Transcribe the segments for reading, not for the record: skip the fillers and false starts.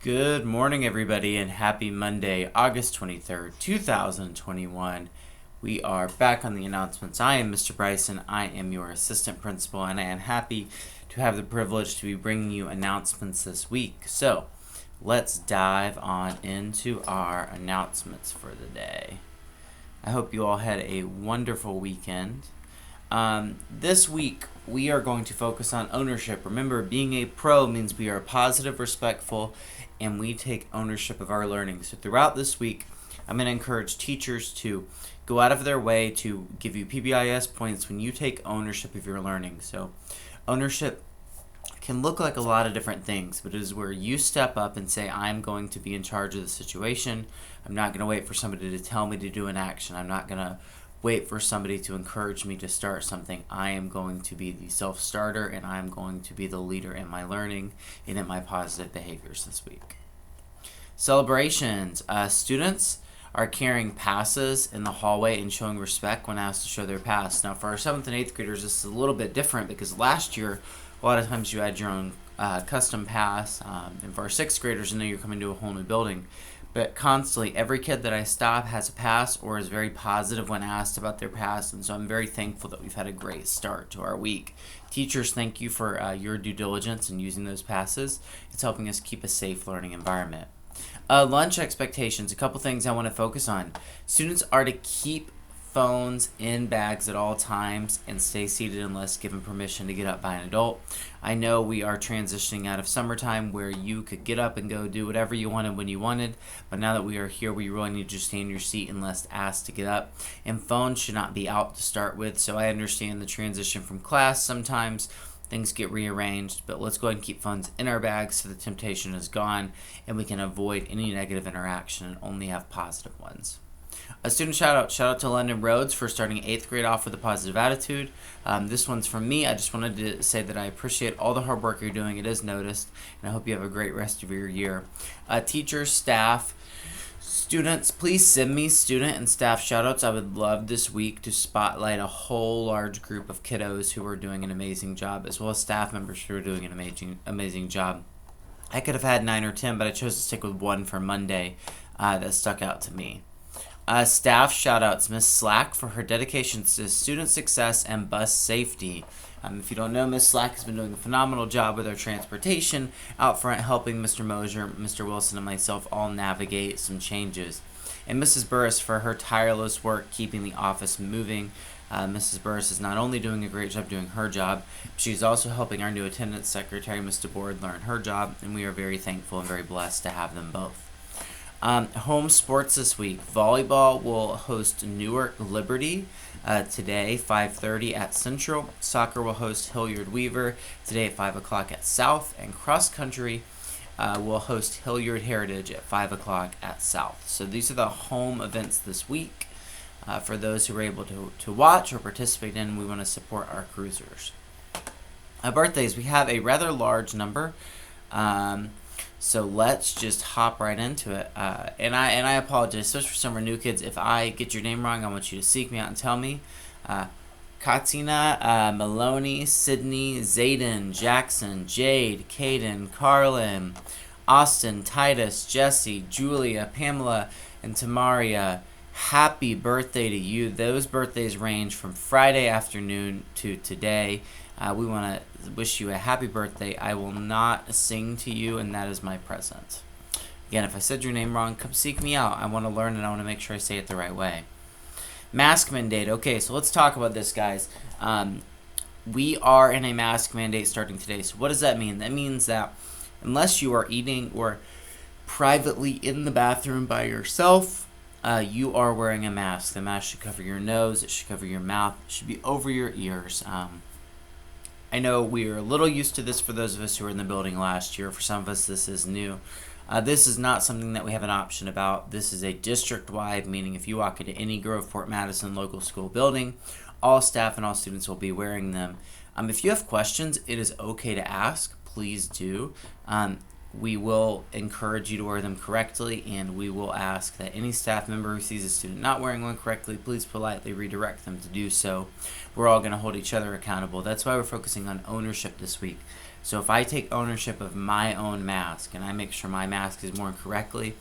Good morning, everybody, and happy Monday, August 23rd, 2021. We are back on the announcements. I am Mr. Bryson. I am your assistant principal, and I am happy to have the privilege to be bringing you announcements this week. So, let's dive on into our announcements for the day. I hope you all had a wonderful weekend. This week, we are going to focus on ownership. Remember, being a pro means we are positive, respectful, and we take ownership of our learning. So throughout this week, I'm going to encourage teachers to go out of their way to give you PBIS points when you take ownership of your learning. So ownership can look like a lot of different things, but it is where you step up and say, I'm going to be in charge of the situation. I'm not going to wait for somebody to tell me to do an action. I'm not going to wait for somebody to encourage me to start something. I am going to be the self-starter, and I am going to be the leader in my learning and in my positive behaviors this week. Celebrations. Students are carrying passes in the hallway and showing respect when asked to show their pass. Now, for our 7th and 8th graders, this is a little bit different because last year, a lot of times you had your own custom pass. And for our 6th graders, I know you're coming to a whole new building. But constantly, every kid that I stop has a pass or is very positive when asked about their pass, and so I'm very thankful that we've had a great start to our week. Teachers, thank you for your due diligence in using those passes. It's helping us keep a safe learning environment. Lunch expectations, a couple things I want to focus on. Students are to keep phones in bags at all times and stay seated unless given permission to get up by an adult. I know we are transitioning out of summertime where you could get up and go do whatever you wanted when you wanted, but now that we are here, we really need to stay in your seat unless asked to get up. And phones should not be out to start with, so I understand the transition from class. Sometimes things get rearranged, but let's go ahead and keep phones in our bags so the temptation is gone and we can avoid any negative interaction and only have positive ones. A student shout out to London Rhodes for starting 8th grade off with a positive attitude. This one's from me. I just wanted to say that I appreciate all the hard work you're doing. It is noticed, and I hope you have a great rest of your year. Teachers, staff, students, please send me student and staff shout outs. I would love this week to spotlight a whole large group of kiddos who are doing an amazing job, as well as staff members who are doing an amazing job. I could have had 9 or 10, but I chose to stick with one for Monday that stuck out to me. Staff shout-outs, Miss Slack for her dedication to student success and bus safety. If you don't know, Miss Slack has been doing a phenomenal job with our transportation out front, helping Mr. Mosier, Mr. Wilson, and myself all navigate some changes. And Mrs. Burris for her tireless work keeping the office moving. Mrs. Burris is not only doing a great job doing her job, but she's also helping our new attendance secretary, Ms. DeBoard, learn her job, and we are very thankful and very blessed to have them both. Home sports this week. Volleyball will host Newark Liberty today, 5:30 at Central. Soccer will host Hilliard Weaver today at 5 o'clock at South. And cross country will host Hilliard Heritage at 5 o'clock at South. So these are the home events this week. For those who are able to watch or participate in, we want to support our cruisers. Birthdays. We have a rather large number. So let's just hop right into it. And I apologize, especially for some of our new kids. If I get your name wrong, I want you to seek me out and tell me. Katina, Maloney, Sydney, Zayden, Jackson, Jade, Caden, Carlin, Austin, Titus, Jesse, Julia, Pamela, and Tamaria. Happy birthday to you. Those birthdays range from Friday afternoon to today. We want to wish you a happy birthday. I will not sing to you, and that is my present. Again, if I said your name wrong, come seek me out. I want to learn, and I want to make sure I say it the right way. Mask mandate. Okay, so let's talk about this, guys. We are in a mask mandate starting today. So what does that mean? That means that unless you are eating or privately in the bathroom by yourself, you are wearing a mask. The mask should cover your nose. It should cover your mouth. It should be over your ears. I know we are a little used to this for those of us who were in the building last year. For some of us, this is new. This is not something that we have an option about. This is a district-wide, meaning if you walk into any Groveport Madison local school building, all staff and all students will be wearing them. If you have questions, it is okay to ask. Please do. We will encourage you to wear them correctly, and we will ask that any staff member who sees a student not wearing one correctly, please politely redirect them to do so. We're all going to hold each other accountable. That's why we're focusing on ownership this week. So if I take ownership of my own mask and I make sure my mask is worn correctly,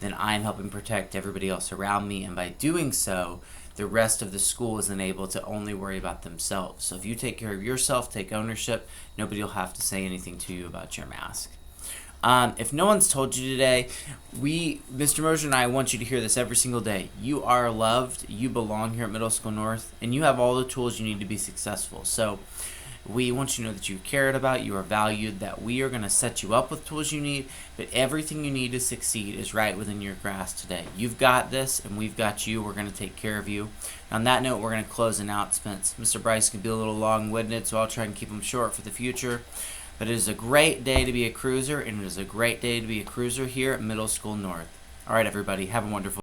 then I'm helping protect everybody else around me. And by doing so, the rest of the school isn't able to only worry about themselves. So if you take care of yourself, take ownership, nobody will have to say anything to you about your mask. If no one's told you today, Mr. Mosier and I want you to hear this every single day. You are loved, you belong here at Middle School North, and you have all the tools you need to be successful. So we want you to know that you're cared about, you are valued, that we are going to set you up with tools you need, but everything you need to succeed is right within your grasp today. You've got this, and we've got you. We're going to take care of you. On that note, we're going to close announcements. Mr. Bryce can be a little long-winded, so I'll try and keep them short for the future. But it is a great day to be a cruiser, and it is a great day to be a cruiser here at Middle School North. All right, everybody, have a wonderful